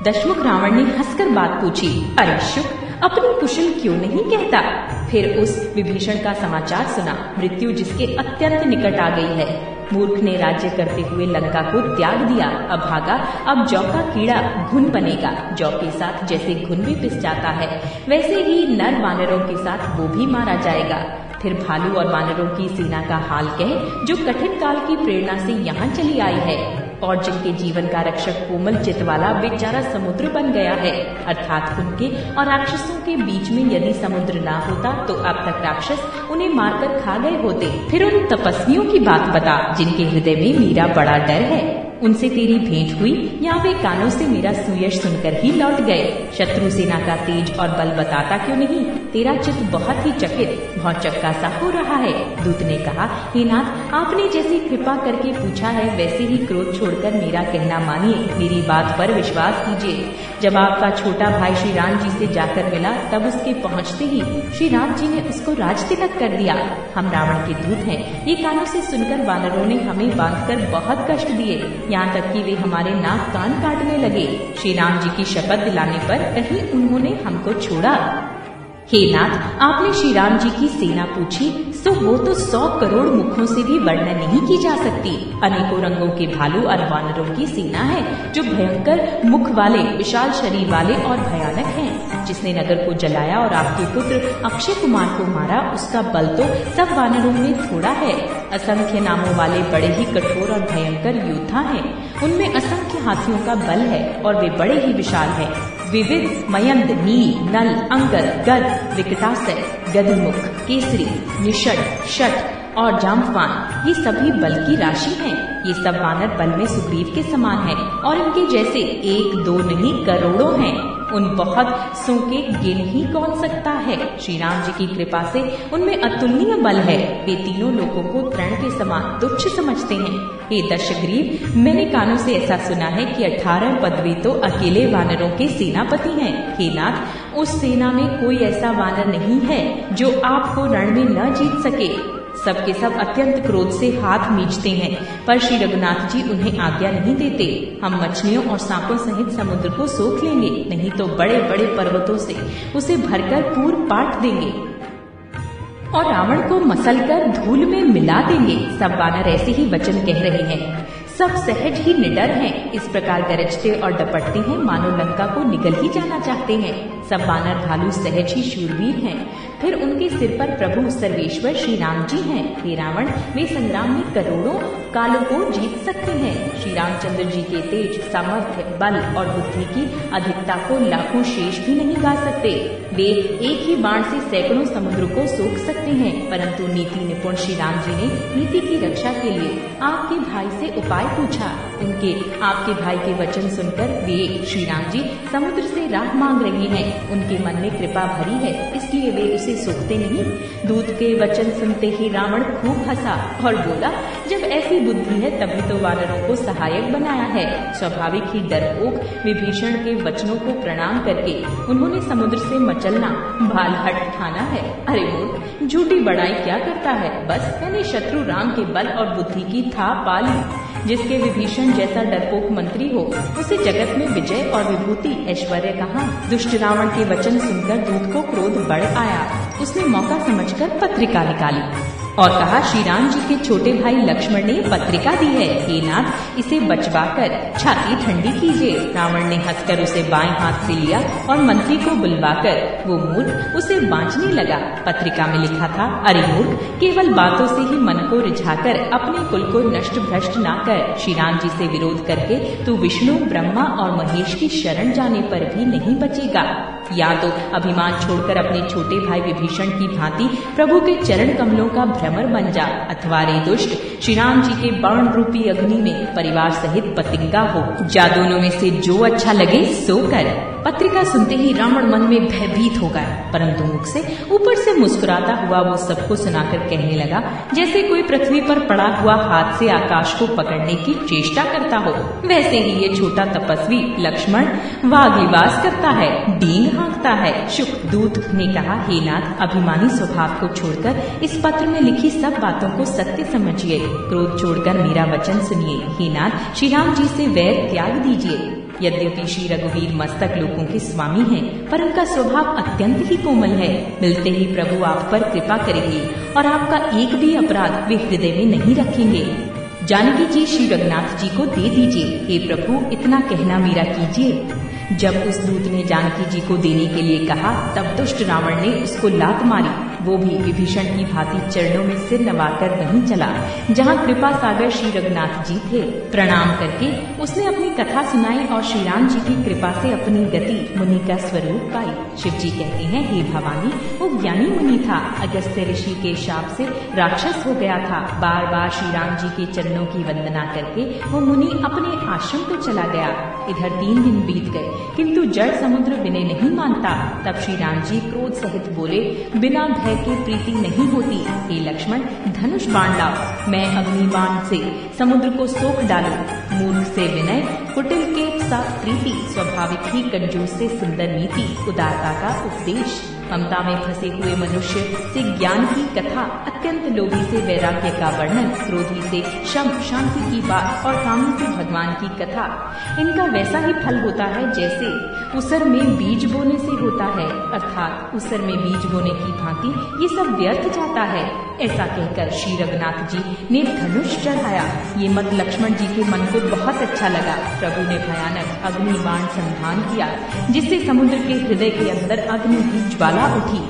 दशमुख रावण ने हंसकर बात पूछी, अरे शुक, अपनी कुशल क्यों नहीं कहता? फिर उस विभीषण का समाचार सुना, मृत्यु जिसके अत्यंत निकट आ गई है। मूर्ख ने राज्य करते हुए लंका को त्याग दिया, अभागा अब जौ का कीड़ा घुन बनेगा। जौ के साथ जैसे घुन भी पिस जाता है, वैसे ही नर वानरों के साथ वो भी मारा जाएगा। फिर भालू और वानरों की सेना का हाल कह, जो कठिन काल की प्रेरणा से यहाँ चली आई है और जिनके जीवन का रक्षक कोमल चित्त वाला बेचारा समुद्र बन गया है। अर्थात उनके और राक्षसों के बीच में यदि समुद्र ना होता तो अब तक राक्षस उन्हें मारकर खा गए होते। फिर उन तपस्वियों की बात बता, जिनके हृदय में मेरा बड़ा डर है। उनसे तेरी भेंट हुई या वे कानों से मेरा सुयश सुनकर ही लौट गए? शत्रु सेना का तेज और बल बताता क्यों नहीं? तेरा चित्त बहुत ही चकित, बहुत चक्का सा हो रहा है। दूत ने कहा, हे नाथ, आपने जैसी कृपा करके पूछा है वैसे ही क्रोध छोड़कर मेरा कहना मानिए, मेरी बात पर विश्वास कीजिए। जब आपका छोटा भाई श्री राम जी से जाकर मिला, तब उसके पहुँचते ही श्री राम जी ने उसको राज तिलक कर दिया। हम रावण के दूत हैं, ये कानों से सुनकर वानरों ने हमें बांधकर बहुत कष्ट दिए, यहाँ तक कि वे हमारे नाक कान काटने लगे। श्री राम जी की शपथ दिलाने पर कहीं उन्होंने हमको छोड़ा? हे नाथ, आपने श्री राम जी की सेना पूछी, सो वो तो 100 करोड़ मुखों से भी वर्णन नहीं की जा सकती। अनेकों रंगों के भालू और वानरों की सेना है, जो भयंकर मुख वाले, विशाल शरीर वाले और भयानक हैं। जिसने नगर को जलाया और आपके पुत्र अक्षय कुमार को मारा, उसका बल तो सब वानरों में थोड़ा है। असंख्य नामों वाले बड़े ही कठोर और भयंकर योद्धा हैं। उनमें असंख्य हाथियों का बल है और वे बड़े ही विशाल हैं। विविध, मयंद, नील, नल, अंगद, गद, विकटासय, गदमुख, केसरी, निषद, शठ और जाम्बवान, ये सभी बल की राशि हैं। ये सब वानर बल में सुग्रीव के समान हैं और इनके जैसे 1 2 नहीं करोड़ों हैं। उन बहुत सो के गिन ही कौन सकता है। श्री राम जी की कृपा से उनमें अतुलनीय बल है। वे तीनों लोगों को तृण के समान तुच्छ समझते हैं। हे दशग्रीव, मैंने कानों से ऐसा सुना है कि 18 पदवी तो अकेले वानरों के सेनापति हैं। हे नाथ, उस सेना में कोई ऐसा वानर नहीं है जो आपको रण में न जीत सके। सबके सब अत्यंत क्रोध से हाथ मींचते हैं, पर श्री रघुनाथ जी उन्हें आज्ञा नहीं देते। हम मछलियों और सांपों सहित समुद्र को सोख लेंगे, नहीं तो बड़े बड़े पर्वतों से उसे भरकर पूर पाट देंगे और रावण को मसलकर धूल में मिला देंगे। सब वानर ऐसे ही वचन कह रहे हैं। सब सहज ही निडर हैं, इस प्रकार गरजते और डपटते हैं मानो लंका को निगल ही जाना चाहते हैं। सब वानर भालू सहज ही शूरवीर हैं। फिर उनके सिर पर प्रभु सर्वेश्वर श्री राम जी हैं। हे रावण, वे संग्राम में करोड़ों कालों को जीत सकते हैं। श्री रामचंद्र जी के तेज, सामर्थ्य, बल और बुद्धि की अधिकता को लाखों शेष भी नहीं गा सकते। वे एक ही बाण से सैकड़ों समुद्र को सोख सकते हैं, परंतु नीति निपुण श्री राम जी ने नीति की रक्षा के लिए आपके भाई से उपाय पूछा। उनके आपके भाई के वचन सुनकर वे श्री राम जी समुद्र से राह मांग रहे हैं। उनके मन में कृपा भरी है, इसलिए वे उसे सोखते नहीं। दूत के वचन सुनते ही रावण खूब हंसा और बोला, जब ऐसी बुद्धि है तभी तो वानरों को सहायक बनाया है। स्वाभाविक ही डरपोक विभीषण के वचनों को प्रणाम करके उन्होंने समुद्र से मचलना भाल हट ठाना है। अरे मूर्ख, झूठी बड़ाई क्या करता है? बस मैंने शत्रु राम के बल और बुद्धि की था पा ली। जिसके विभीषण जैसा डरपोक मंत्री हो, उसे जगत में विजय और विभूति ऐश्वर्य कहाँ? दुष्ट रावण के वचन सुनकर दूत को क्रोध बढ़ आया। उसने मौका समझकर पत्रिका निकाली और कहा, श्री राम जी के छोटे भाई लक्ष्मण ने पत्रिका दी है। हे नाथ, इसे बचवाकर छाती ठंडी कीजिए। रावण ने हंसकर उसे बाएं हाथ से लिया और मंत्री को बुलवाकर वो मूर्ख उसे बांचने लगा। पत्रिका में लिखा था, अरे मूर्ख, केवल बातों से ही मन को रिझाकर अपने कुल को नष्ट भ्रष्ट ना कर। श्री राम जी से विरोध करके तू विष्णु, ब्रह्मा और महेश की शरण जाने पर भी नहीं बचेगा। या तो अभिमान छोड़कर अपने छोटे भाई विभीषण की भांति प्रभु के चरण कमलों का भ्रमर बन जा, अथवा रे दुष्ट, श्री राम जी के बाण रूपी अग्नि में परिवार सहित पतिंगा हो। जा दोनों में से जो अच्छा लगे सो कर। पत्रिका सुनते ही रावण मन में भयभीत हो गया, परंतु मुख से ऊपर से मुस्कुराता हुआ वो सबको सुनाकर कहने लगा, जैसे कोई पृथ्वी पर पड़ा हुआ हाथ से आकाश को पकड़ने की चेष्टा करता हो। वैसे ही ये छोटा तपस्वी लक्ष्मण वाग्विलास करता है, डींग हाँकता है। शुक दूत ने कहा, हे नाथ, अभिमानी स्वभाव को छोड़कर इस पत्र में लिखी सब बातों को सत्य समझिए। क्रोध छोड़कर मेरा वचन सुनिए। हे नाथ, श्री राम जी से वैर त्याग दीजिए। यद्यपि श्री रघुवीर मस्तक लोकों के स्वामी हैं, पर उनका स्वभाव अत्यंत ही कोमल है। मिलते ही प्रभु आप पर कृपा करेंगे और आपका एक भी अपराध वे हृदय में नहीं रखेंगे। जानकी जी श्री रघुनाथ जी को दे दीजिए। हे प्रभु, इतना कहना मेरा कीजिए। जब उस दूत ने जानकी जी को देने के लिए कहा, तब दुष्ट रावण ने उसको लात मारी। वो भी विभीषण की भांति चरणों में सिर नवाकर वहीं चला जहाँ कृपा सागर श्री रघुनाथ जी थे। प्रणाम करके उसने अपनी कथा सुनाई और श्री राम जी की कृपा से अपनी गति मुनि का स्वरूप पाई। शिव जी कहते हैं, हे भवानी, वो ज्ञानी मुनि था। अगस्त्य ऋषि के शाप से राक्षस हो गया था। बार बार श्री राम जी के चरणों की वंदना करके वो मुनि अपने आश्रम को चला गया। इधर 3 दिन बीत गए, किंतु जड़ समुद्र विनय नहीं मानता। तब श्री राम जी क्रोध सहित बोले, बिना भय के प्रीति नहीं होती। हे लक्ष्मण, धनुष बाण लाओ, मैं अग्नि बाण से समुद्र को सोख डालूं। मूर्ख से विनय, कुटिल के साथ प्रीति, स्वाभाविक ही कंजूस से सुंदर नीति, उदारता का उपदेश, ममता में फंसे हुए मनुष्य से ज्ञान की कथा, अत्यंत लोभी से वैराग्य का वर्णन, क्रोधी से शम शांति की बात और कामी से भगवान की कथा। इनका वैसा ही फल होता है जैसे उसर में बीज बोने से होता है, अर्थात उसर में बीज बोने की भांति ये सब व्यर्थ जाता है। ऐसा कहकर श्री रघुनाथ जी ने धनुष चढ़ाया। ये मत लक्ष्मण जी के मन को बहुत अच्छा लगा। प्रभु ने भयानक अग्नि बाण संधान किया, जिससे समुद्र के हृदय के अंदर अग्नि की ज्वाला उठी।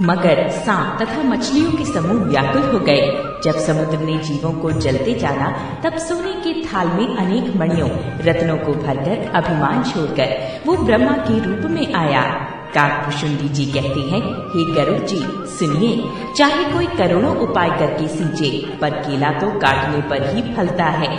मगर, सांप तथा मछलियों के समूह व्याकुल हो गए। जब समुद्र ने जीवों को जलते जाना, तब सोने के थाल में अनेक मणियों रत्नों को भरकर अभिमान छोड़कर वो ब्रह्मा के रूप में आया। काकभुषुंडी जी कहते हैं, हे गरुड़ जी सुनिए, चाहे कोई करोड़ों उपाय करके सींचे, पर केला तो काटने पर ही फलता है।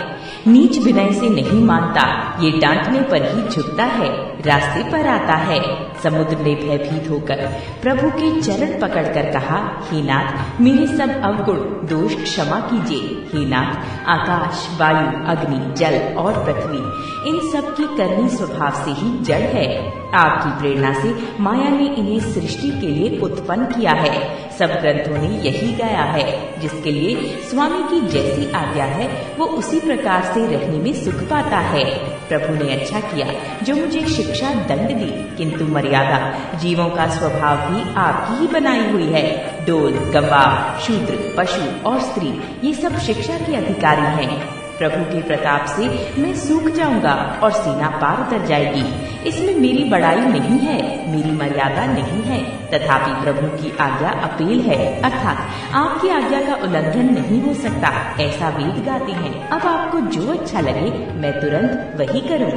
नीच विनय से नहीं मानता, ये डांटने पर ही झुकता है, रास्ते पर आता है। समुद्र ने भयभीत होकर प्रभु के चरण पकड़कर कहा, हे नाथ, मेरे सब अवगुण दोष क्षमा कीजिए। हे नाथ, आकाश, वायु, अग्नि, जल और पृथ्वी, इन सब की करनी स्वभाव से ही जड़ है। आपकी प्रेरणा से माया ने इन्हें सृष्टि के लिए उत्पन्न किया है। सब ग्रंथों ने यही गाया है। जिसके लिए स्वामी की जैसी आज्ञा है, वो उसी प्रकार से रहने में सुख पाता है। प्रभु ने अच्छा किया जो मुझे शिक्षा दंड दी, किंतु मर्यादा जीवों का स्वभाव भी आपकी ही बनाई हुई है। डोल, गवाह, शूद्र, पशु और स्त्री, ये सब शिक्षा के अधिकारी हैं। प्रभु के प्रताप से मैं सूख जाऊंगा और सीना पार उतर जाएगी। इसमें मेरी बड़ाई नहीं है, मेरी मर्यादा नहीं है, तथापि प्रभु की आज्ञा अपील है, अर्थात आपकी आज्ञा का उल्लंघन नहीं हो सकता, ऐसा वेद गाते हैं। अब आपको जो अच्छा लगे मैं तुरंत वही करूं।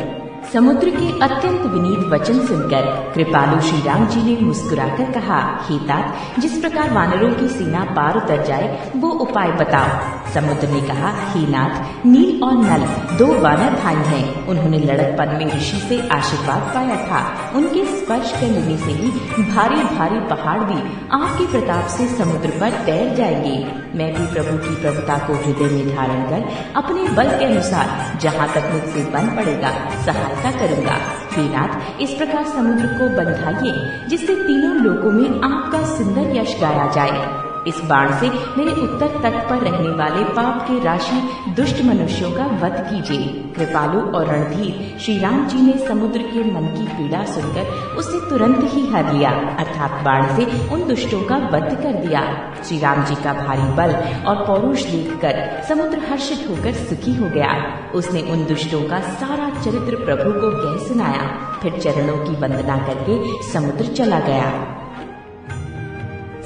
समुद्र के अत्यंत विनीत वचन सुनकर कृपालु श्री राम जी ने मुस्कुराकर कहा, हे तात, जिस प्रकार वानरों की सीना पार उतर जाए वो उपाय बताओ। समुद्र ने कहा, हे नाथ, नील और नल 2 वानर भाई हैं। उन्होंने लड़कपन में ऋषि से आशीर्वाद पाया था। उनके स्पर्श करने से ही भारी भारी पहाड़ भी आपके प्रताप से समुद्र पर तैर जाएंगे। मैं भी प्रभु की प्रभुता को हृदय में धारण कर अपने बल के अनुसार जहाँ तक मुझसे बन पड़ेगा सहायता करूंगा। हे नाथ, इस प्रकार समुद्र को बंधाइए जिससे तीनों लोकों में आपका सुंदर यश गाया जाए। इस बाण से मेरे उत्तर तट पर रहने वाले पाप के राशि दुष्ट मनुष्यों का वध कीजिए। कृपालु और रणधीर श्री राम जी ने समुद्र के मन की पीड़ा सुनकर उसे तुरंत ही हर लिया, अर्थात बाण से उन दुष्टों का वध कर दिया। श्री राम जी का भारी बल और पौरुष देखकर समुद्र हर्षित होकर सुखी हो गया। उसने उन दुष्टों का सारा चरित्र प्रभु को कह सुनाया। फिर चरणों की वंदना करके समुद्र चला गया।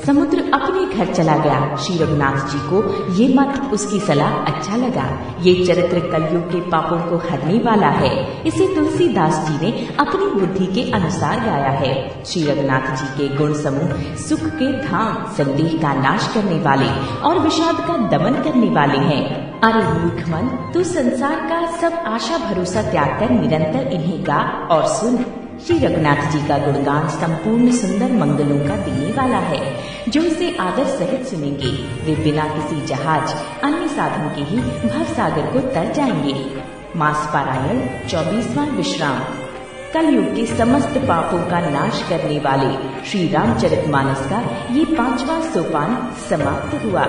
समुद्र अपने घर चला गया। श्री रघुनाथ जी को ये मत, उसकी सलाह अच्छा लगा। ये चरित्र कलयुग के पापों को हरने वाला है। इसे तुलसीदास जी ने अपनी बुद्धि के अनुसार गाया है। श्री रघुनाथ जी के गुण समूह सुख के धाम, संदेह का नाश करने वाले और विषाद का दमन करने वाले हैं। अरे मूर्ख मन, तू संसार का सब आशा भरोसा त्याग कर निरंतर इन्हें गा और सुन। श्री रघुनाथ जी का गुणगान संपूर्ण सुंदर मंगलों का देने वाला है। जो इसे आदर सहित सुनेंगे वे बिना किसी जहाज अन्य साधन के ही भव सागर को तर जाएंगे। मास पारायण 24वां विश्राम। कलयुग के समस्त पापों का नाश करने वाले श्री रामचरितमानस का ये 5वां सोपान समाप्त हुआ।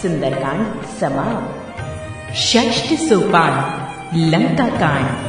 सुंदरकांड समाप्त। षष्ठ सोपान लंका कांड।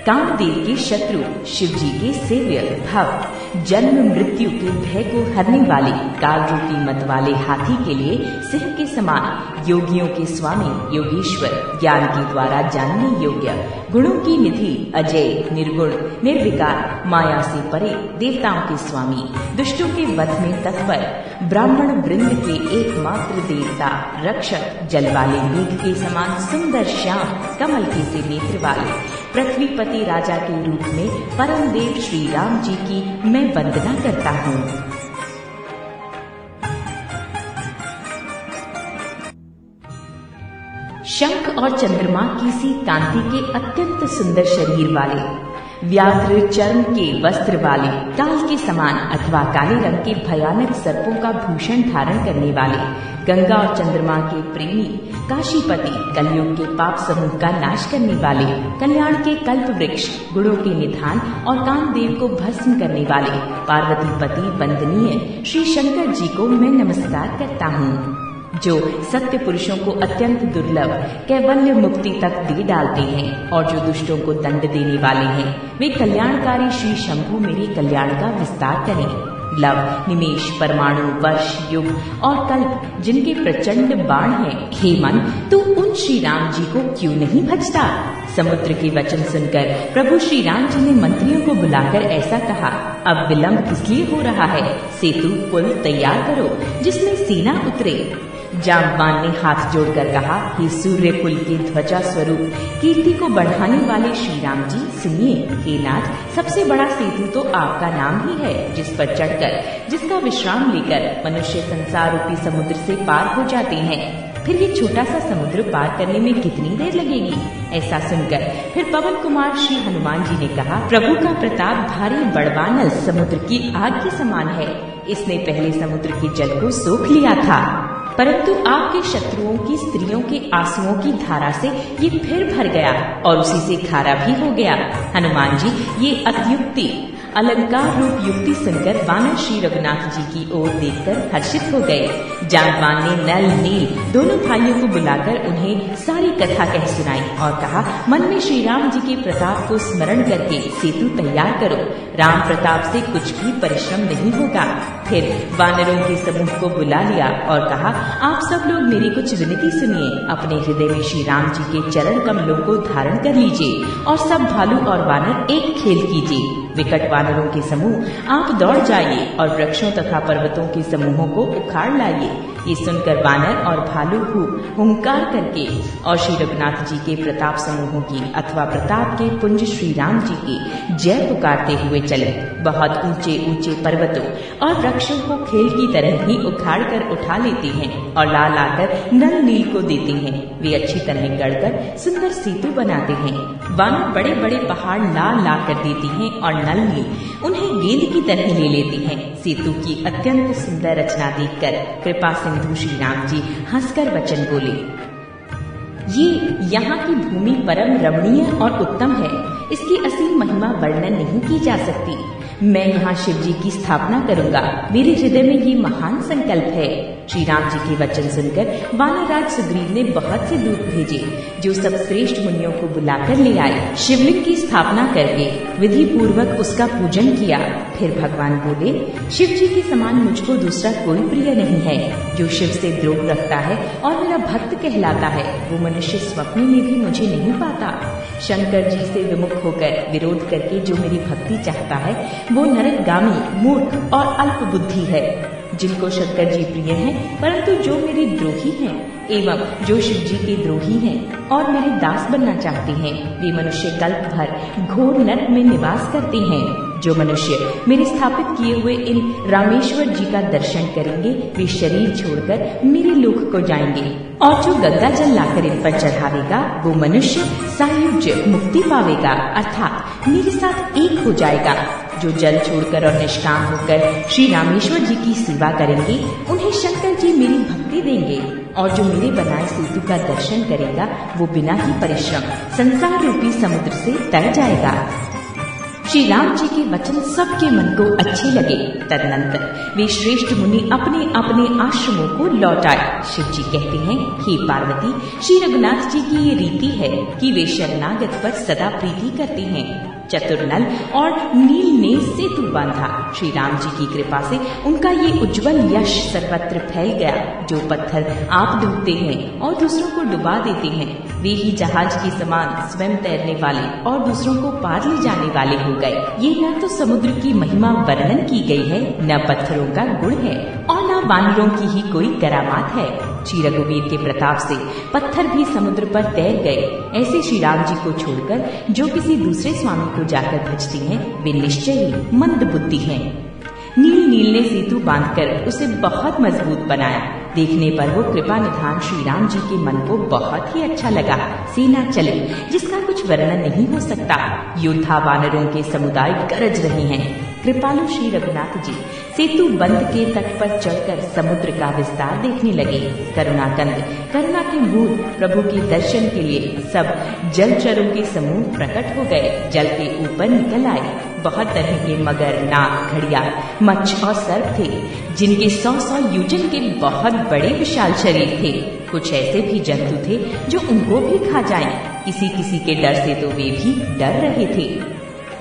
कामदेव के शत्रु शिव जी के सेव्य भक्त जन्म मृत्यु के भय को हरने वाले काल रूपी मत वाले हाथी के लिए सिंह के समान योगियों के स्वामी योगेश्वर ज्ञान के द्वारा जानने योग्य गुणों की निधि अजय निर्गुण निर्विकार माया से परे देवताओं के स्वामी दुष्टों के वध में तत्पर ब्राह्मण वृंद के एकमात्र देवता रक्षक जल वाले मेघ के समान सुंदर श्याम कमल के से नेत्र वाले पृथ्वीपति राजा के रूप में परम देव श्री राम जी की मैं वंदना करता हूँ। शंख और चंद्रमा की सी कांति के अत्यंत सुंदर शरीर वाले व्याघ्र चर्म के वस्त्र वाले काल के समान अथवा काले रंग के भयानक सर्पों का भूषण धारण करने वाले गंगा और चंद्रमा के प्रेमी काशीपति कलयुग के पाप समूह का नाश करने वाले कल्याण के कल्प वृक्ष गुणों के निधान और कामदेव को भस्म करने वाले पार्वती पति वंदनीय श्री शंकर जी को मैं नमस्कार करता हूँ, जो सत्य पुरुषों को अत्यंत दुर्लभ कैवल्य मुक्ति तक दे डालते हैं और जो दुष्टों को दंड देने वाले हैं वे कल्याणकारी श्री शंभु मेरे कल्याण का विस्तार करें। लव निमेष परमाणु वर्ष युग और कल्प जिनके प्रचंड बाण हैं, हे मन तू उन श्री राम जी को क्यों नहीं भजता। समुद्र के वचन सुनकर प्रभु श्री राम जी ने मंत्रियों को बुलाकर ऐसा कहा, अब विलंब किस लिए हो रहा है, सेतु पुल तैयार करो जिसमें सेना उतरे। जाम्बान ने हाथ जोड़कर कहा, हे सूर्य कुल के ध्वजा स्वरूप कीर्ति को बढ़ाने वाले श्री राम जी सुनिए, हे नाथ सबसे बड़ा सेतु तो आपका नाम ही है, जिस पर चढ़कर जिसका विश्राम लेकर मनुष्य संसार रूपी समुद्र से पार हो जाते हैं। फिर ये छोटा सा समुद्र पार करने में कितनी देर लगेगी। ऐसा सुनकर फिर पवन कुमार श्री हनुमान जी ने कहा, प्रभु का प्रताप भारी बड़वानल समुद्र की आग के समान है, इसने पहले समुद्र के जल को सोख लिया था, परंतु आपके शत्रुओं की स्त्रियों के आंसुओं की धारा से ये फिर भर गया और उसी से खारा भी हो गया। हनुमान जी ये अत्युक्ति अलंकार रूप युक्ति सुनकर वानर श्री रघुनाथ जी की ओर देखकर हर्षित हो गए। जाम्बान ने नल नील दोनों भाइयों को बुलाकर उन्हें सारी कथा कह सुनाई और कहा, मन में श्री राम जी के प्रताप को स्मरण करके सेतु तैयार करो, राम प्रताप से कुछ भी परिश्रम नहीं होगा। फिर वानरों के समूह को बुला लिया और कहा, आप सब लोग मेरी कुछ विनती सुनिए, अपने हृदय में श्री राम जी के चरण कमलों को धारण कर लीजिए और सब भालू और वानर एक खेल कीजिए। विकट वानरों के समूह आप दौड़ जाइए और वृक्षों तथा पर्वतों के समूहों को उखाड़ लाइए। ये सुनकर वानर और भालू हुंकार करके और श्री रघुनाथ जी के प्रताप समूहों की अथवा प्रताप के पुंज श्री राम जी की जय पुकारते हुए चले। बहुत ऊंचे ऊंचे पर्वतों और वृक्षों को खेल की तरह ही उखाड़ कर उठा लेते हैं और ला लाकर नल नील को देते हैं। वे अच्छी तरह गढ़कर सुंदर सेतु बनाते हैं। वानर बड़े बड़े पहाड़ ला कर देते हैं और नल नील उन्हें गेंद की तरह ले लेते हैं। सेतु की अत्यंत सुंदर रचना देखकर कृपा सिंधु श्री राम जी हंसकर वचन बोले, ये यहाँ की भूमि परम रमणीय और उत्तम है, इसकी असीम महिमा वर्णन नहीं की जा सकती। मैं यहाँ शिव जी की स्थापना करूंगा, मेरे हृदय में ये महान संकल्प है। श्री राम जी के वचन सुनकर वानरराज सुग्रीव ने बहुत से दूत भेजे, जो सब श्रेष्ठ मुनियों को बुलाकर ले आए। शिवलिंग की स्थापना करके विधि पूर्वक उसका पूजन किया। फिर भगवान बोले, शिव जी के समान मुझको दूसरा कोई प्रिय नहीं है। जो शिव से द्रोह रखता है और मेरा भक्त कहलाता है, वो मनुष्य स्वप्न में भी मुझे नहीं पाता। शंकर जी से विमुख होकर विरोध करके जो मेरी भक्ति चाहता है, वो नरकगामी मूर्ख और अल्प बुद्धि है। जिनको शंकर जी प्रिय हैं, परंतु जो मेरे द्रोही हैं एवं जो शिव जी के द्रोही हैं और मेरे दास बनना चाहते हैं, वे मनुष्य कल्प भर घोर नरक में निवास करते हैं। जो मनुष्य मेरे स्थापित किए हुए इन रामेश्वर जी का दर्शन करेंगे, वे शरीर छोड़कर मेरे लोक को जाएंगे और जो गंगा जल लाकर इन पर चढ़ावेगा, वो मनुष्य सायुज्य मुक्ति पावेगा, अर्थात मेरे साथ एक हो जाएगा। जो जल छोड़कर और निष्काम होकर श्री रामेश्वर जी की सेवा करेंगे, उन्हें शंकर जी मेरी भक्ति देंगे और जो मेरे बनाए सेतु का दर्शन करेगा, वो बिना ही परिश्रम संसार रूपी समुद्र से तर जाएगा। श्री राम जी के वचन सबके मन को अच्छे लगे। तदनंतर वे श्रेष्ठ मुनि अपने अपने आश्रमों को लौट आए। शिव जी कहते हैं, हे पार्वती, श्री रघुनाथ जी की ये रीति है कि वे शरणागत पर सदा प्रीति करते हैं। चतुर्नल और नील ने सेतु बांधा। श्री राम जी की कृपा से उनका ये उज्जवल यश सर्वत्र फैल गया। जो पत्थर आप डूबते हैं और दूसरों को डुबा देते हैं, वे ही जहाज के समान स्वयं तैरने वाले और दूसरों को पार ले जाने वाले हो गए। ये न तो समुद्र की महिमा वर्णन की गई है, न पत्थरों का गुण है और न वानरों की ही कोई करामात है। श्री रघुवीर के प्रताप से पत्थर भी समुद्र पर तैर गए। ऐसे श्री राम जी को छोड़कर जो किसी दूसरे स्वामी को जाकर भजती हैं, वे निश्चय ही मंद बुद्धि हैं। नील ने सेतु बांधकर उसे बहुत मजबूत बनाया। देखने पर वो कृपा निधान श्री राम जी के मन को बहुत ही अच्छा लगा। सेना चली जिसका कुछ वर्णन नहीं हो सकता। योद्धा वानरों के समुदाय गरज रहे हैं। कृपालु श्री रघुनाथ जी सेतु बंध के तट पर चढ़कर समुद्र का विस्तार देखने लगे। करुणाकंद करुणा के मूल प्रभु के दर्शन के लिए सब जलचरों के समूह प्रकट हो गए। जल के ऊपर निकल आए। बहुत तरह के मगर, नाग, घड़ियाल, मच्छ और सर्प थे, जिनके 100 योजन के बहुत बड़े विशाल शरीर थे। कुछ ऐसे भी जंतु थे जो उनको भी खा जाएं। किसी किसी के डर से तो वे भी डर रहे थे।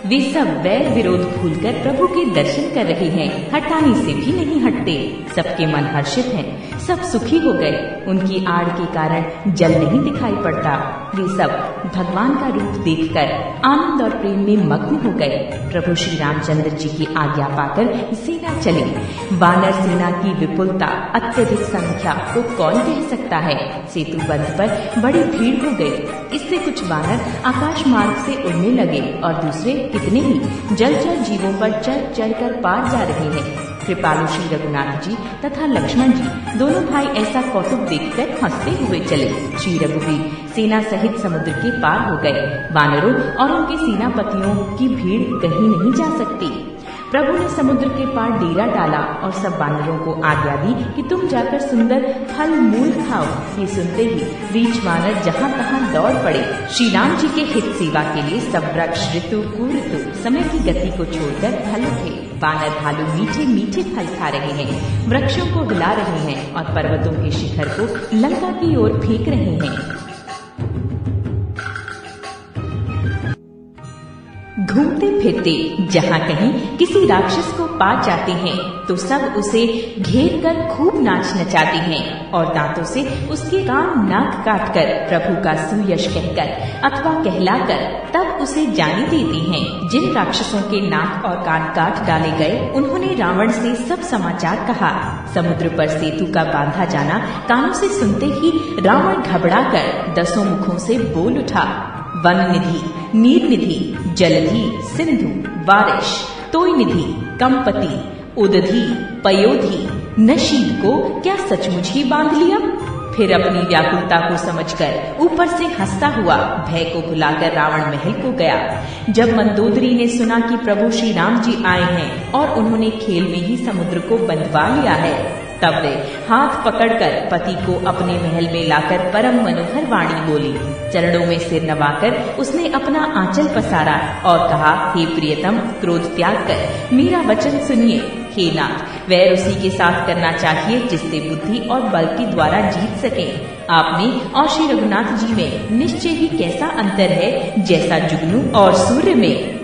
वे सब वैर विरोध भूलकर प्रभु के दर्शन कर रहे हैं। हटाने से भी नहीं हटते। सबके मन हर्षित हैं। सब सुखी हो गए। उनकी आड़ के कारण जल नहीं दिखाई पड़ता। वे सब भगवान का रूप देखकर आनंद और प्रेम में मग्न हो गए। प्रभु श्री रामचंद्र जी की आज्ञा पाकर सेना चली। वानर सेना की विपुलता, अत्यधिक संख्या को कौन कह सकता है। सेतु बंध पर बड़ी भीड़ हो गई। इससे कुछ वानर आकाश मार्ग से उड़ने लगे और दूसरे कितने ही जलचर जीवों पर चढ़ चढ़कर पार जा रहे हैं। कृपालु श्री रघुनाथ जी तथा लक्ष्मण जी दोनों भाई ऐसा कौतुक देखकर हंसते हुए चले। श्री रघुवीर सेना सहित समुद्र के पार हो गए। वानरों और उनके सेनापतियों की भीड़ कहीं नहीं जा सकती। प्रभु ने समुद्र के पार डेरा डाला और सब वानरों को आज्ञा दी कि तुम जाकर सुंदर फल मूल खाओ। ये सुनते ही रीछ वानर जहाँ तहाँ दौड़ पड़े। श्री राम जी के हित सेवा के लिए सब वृक्ष ऋतु कुऋतु समय की गति को छोड़कर फल उठे। वानर भालू मीठे मीठे फल खा रहे हैं, वृक्षों को हिला रहे हैं और पर्वतों के शिखर को लंका की ओर फेंक रहे हैं। घूमते फिरते जहाँ कहीं किसी राक्षस को पा जाते हैं तो सब उसे घेर कर खूब नाच नचाते हैं और दांतों से उसके कान नाक काट कर प्रभु का सुयश कहकर अथवा कहलाकर तब उसे जाने देते हैं। जिन राक्षसों के नाक और कान काट डाले गए, उन्होंने रावण से सब समाचार कहा। समुद्र पर सेतु का बांधा जाना कानों से सुनते ही रावण घबराकर 10 मुखों से बोल उठा। वन निधि, नीर निधि, जलधि, सिंधु, वारिश, तोय निधि, कंपति, उदधि, पयोधि, नशीद को क्या सचमुच ही बांध लिया? फिर अपनी व्याकुलता को समझकर ऊपर से हंसता हुआ भय को भुलाकर रावण महल को गया। जब मंदोदरी ने सुना कि प्रभु श्री राम जी आए हैं और उन्होंने खेल में ही समुद्र को बंधवा लिया है, तब वे हाथ पकड़कर पति को अपने महल में लाकर परम मनोहर वाणी बोली। चरणों में सिर नवाकर उसने अपना आंचल पसारा और कहा, हे प्रियतम, क्रोध त्याग कर मेरा वचन सुनिए। हे नाथ, वैर उसी के साथ करना चाहिए जिससे बुद्धि और बल के द्वारा जीत सके। आप में और श्री रघुनाथ जी में निश्चय ही कैसा अंतर है, जैसा जुगनू और सूर्य में।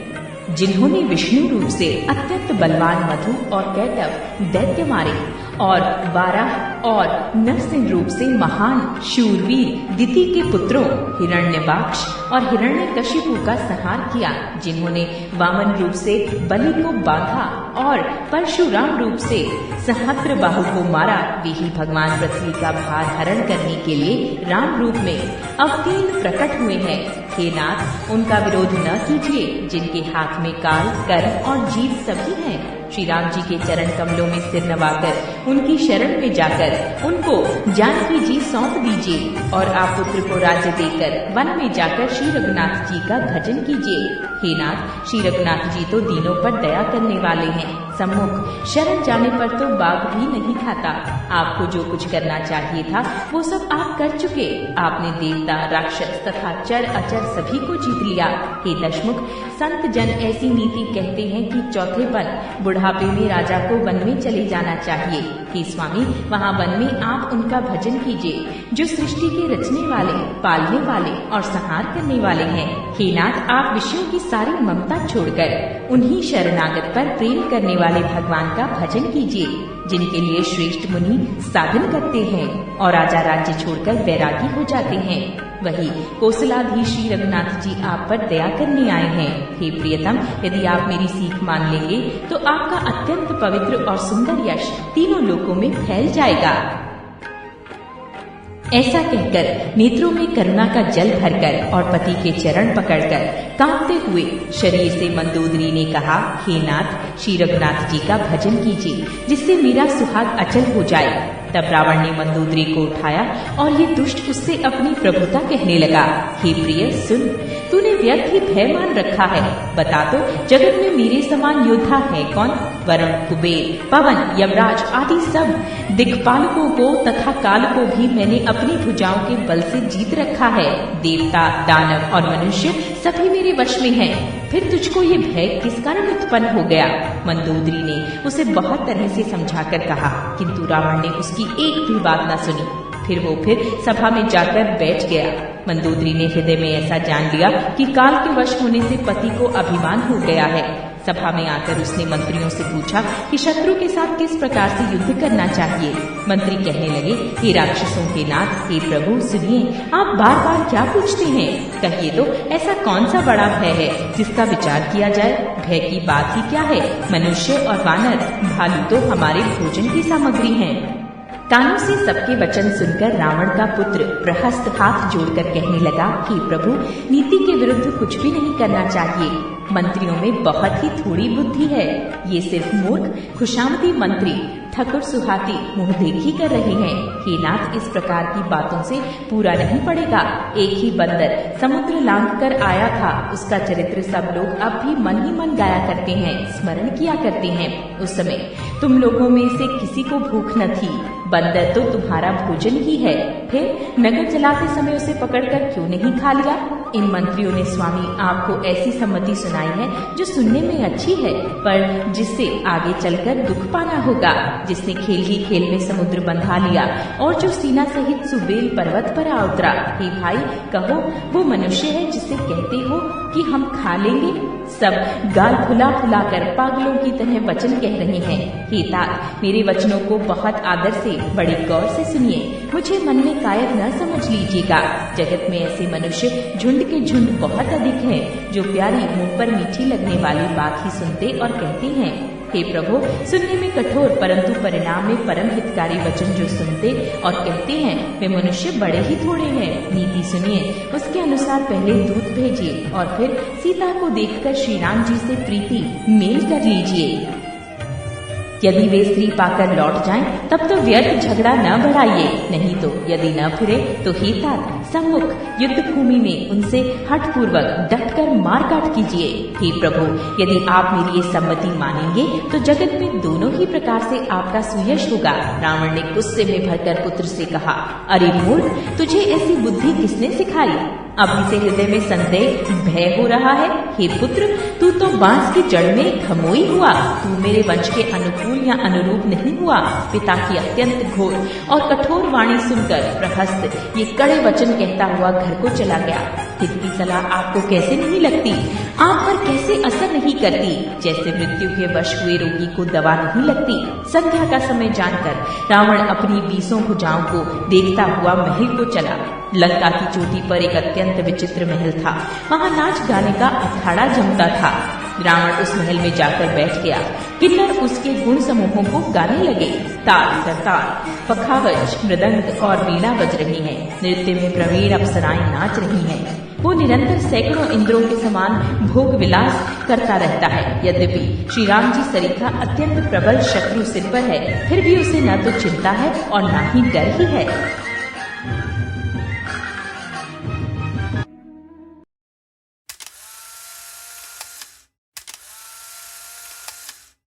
जिन्होंने विष्णु रूप से अत्यंत बलवान मधु और कैटव दैत्य मारे और वाराह और नरसिंह रूप से महान शूरवीर दिति के पुत्रों हिरण्यवाक्ष और हिरण्यकशिपु का संहार किया। जिन्होंने वामन रूप से बलि को बांधा और परशुराम रूप से सहस्त्र बाहु को मारा, वे ही भगवान पृथ्वी का भार हरण करने के लिए राम रूप में अवतीर्ण प्रकट हुए हैं। हे नाथ, उनका विरोध न कीजिए, जिनके हाथ में काल, कर्म और जीत सभी हैं। श्री राम जी के चरण कमलों में सिर नवाकर उनकी शरण में जाकर उनको जानकी जी सौंप दीजिए और आप पुत्र को राज्य देकर वन में जाकर श्री रघुनाथ जी का भजन कीजिए। हे नाथ, श्री रघुनाथ जी तो दीनों पर दया करने वाले हैं। सम्मुख शरण जाने पर तो बाघ भी नहीं खाता। आपको जो कुछ करना चाहिए था वो सब आप कर चुके। आपने देवता, राक्षस तथा चर अचर सभी को जीत लिया। हे दशमुख, संत जन ऐसी नीति कहते हैं कि चौथेपन बुढ़ापे में राजा को वन में चले जाना चाहिए। हे स्वामी, वहाँ वन में आप उनका भजन कीजिए जो सृष्टि के रचने वाले, पालने वाले और संहार करने वाले हैं। हे नाथ, आप विषयों की सारी ममता छोड़कर उन्हीं शरणागत पर प्रेम करने वाले भगवान का भजन कीजिए जिनके लिए श्रेष्ठ मुनि साधन करते हैं और राजा राज्य छोड़कर वैरागी हो जाते हैं। वही कौशलाधीश श्री रघुनाथ जी आप पर दया करने आए हैं। हे प्रियतम, यदि आप मेरी सीख मान लेंगे तो आपका अत्यंत पवित्र और सुंदर यश तीनों लोकों में फैल जाएगा। ऐसा कहकर नेत्रों में करुणा का जल भरकर और पति के चरण पकड़कर कांपते हुए शरीर से मंदोदरी ने कहा, हे नाथ, श्री रघुनाथ जी का भजन कीजिए जिससे मेरा सुहाग अचल हो जाए। तब रावण ने मंदोदरी को उठाया और ये दुष्ट उससे अपनी प्रभुता कहने लगा। हे प्रिय, सुन, तूने व्यर्थ ही भय मान रखा है। बता तो, जगत में मेरे समान योद्धा है कौन? वरुण, कुबेर, पवन, यमराज आदि सब दिक्पालकों को तथा काल को भी मैंने अपनी भुजाओं के बल से जीत रखा है। देवता, दानव और मनुष्य सभी मेरे वश में हैं। फिर तुझको ये भय किस कारण उत्पन्न हो गया? मंदोदरी ने उसे बहुत तरह से समझाकर कहा, किंतु रावण ने उसकी एक भी बात न सुनी। फिर सभा में जाकर बैठ गया। मंदोदरी ने हृदय में ऐसा जान लिया कि काल के वश होने से पति को अभिमान हो गया है। सभा में आकर उसने मंत्रियों से पूछा कि शत्रु के साथ किस प्रकार से युद्ध करना चाहिए। मंत्री कहने लगे, हे राक्षसों के नाथ, हे प्रभु सुनिए, आप बार बार क्या पूछते हैं? कहिए तो, ऐसा कौन सा बड़ा भय है जिसका विचार किया जाए? भय की बात ही क्या है? मनुष्य और वानर, भालू तो हमारे भोजन की सामग्री हैं। कानों से सबके वचन सुनकर रावण का पुत्र प्रहस्त हाथ जोड़कर कहने लगा, कि प्रभु, नीति के विरुद्ध कुछ भी नहीं करना चाहिए। मंत्रियों में बहुत ही थोड़ी बुद्धि है। ये सिर्फ मूर्ख खुशामदी मंत्री ठकुर सुहाती मुंह देखी कर रहे हैं। हे नाथ, इस प्रकार की बातों से पूरा नहीं पड़ेगा। एक ही बंदर समुद्र लांघ कर आया था, उसका चरित्र सब लोग अब भी मन ही मन गाया करते हैं, स्मरण किया करते हैं। उस समय तुम लोगों में से किसी को भूख न थी। बंदर तो तुम्हारा भोजन ही है। फिर नगर चलाते समय उसे पकड़कर क्यों नहीं खा लिया? इन मंत्रियों ने स्वामी आपको ऐसी सम्मति सुनाई है जो सुनने में अच्छी है, पर जिससे आगे चलकर दुख पाना होगा। जिसने खेल ही खेल में समुद्र बंधा लिया और जो सीना सहित सुबेल पर्वत पर आ उतरा। हे भाई, कहो, वो मनुष्य है जिसे कहते हो कि हम खा लेंगे? सब गाल फुला फुला कर पागलों की तरह वचन कह रहे हैं। हे तात, मेरे वचनों को बहुत आदर से, बड़ी गौर से सुनिए। मुझे मन में कायर न समझ लीजिएगा। जगत में ऐसे मनुष्य झुंड के झुंड बहुत अधिक हैं, जो प्यारी मुंह पर मीठी लगने वाली बात ही सुनते और कहते हैं। हे प्रभु, सुनने में कठोर परंतु परिणाम में परम हितकारी वचन जो सुनते और कहते हैं, वे मनुष्य बड़े ही थोड़े हैं। नीति सुनिए, उसके अनुसार पहले दूत भेजिए और फिर सीता को देखकर श्री राम जी से प्रीति मेल कर लीजिए। यदि वे स्त्री पाकर लौट जाएं, तब तो व्यर्थ झगड़ा न बढ़ाइए, नहीं तो यदि न फिरे तो हे तात, सम्मुख युद्ध भूमि में उनसे हठपूर्वक डटकर मार काट कीजिए। हे प्रभु, यदि आप मेरी ये सम्मति मानेंगे तो जगत में दोनों ही प्रकार से आपका सुयश होगा। रावण ने गुस्से में भरकर पुत्र से कहा, अरे मूर्ख, तुझे ऐसी बुद्धि किसने सिखाई? अभी से हृदय में संदेह भय हो रहा है। हे पुत्र, तू तो बांस की जड़ में खमोई हुआ। तू मेरे वंश के अनुकूल या अनुरूप नहीं हुआ। पिता की अत्यंत घोर और कठोर वाणी सुनकर प्रहस्त ये कड़े वचन कहता हुआ घर को चला गया। हित की सलाह आपको कैसे नहीं लगती? आप पर कैसे असर नहीं करती? जैसे मृत्यु के वश हुए रोगी को दवा नहीं लगती। संध्या का समय जानकर रावण अपनी 20 भुजाओं को देखता हुआ महल को चला। लंका की चोटी पर एक अत्यंत विचित्र महल था। वहाँ नाच गाने का अखाड़ा जमता था। रावण उस महल में जाकर बैठ गया। किन्नर उसके गुण समूहों को गाने लगे। ताल करताल, पखावज, मृदंग और वीणा बज रही हैं। नृत्य में प्रवीण अप्सराएं नाच रही हैं। वो निरंतर सैकड़ों इंद्रों के समान भोग विलास करता रहता है। यद्यपि श्री राम जी सरीखा अत्यंत प्रबल शत्रु सिर पर है, फिर भी उसे न तो चिंता है और न ही डर ही है।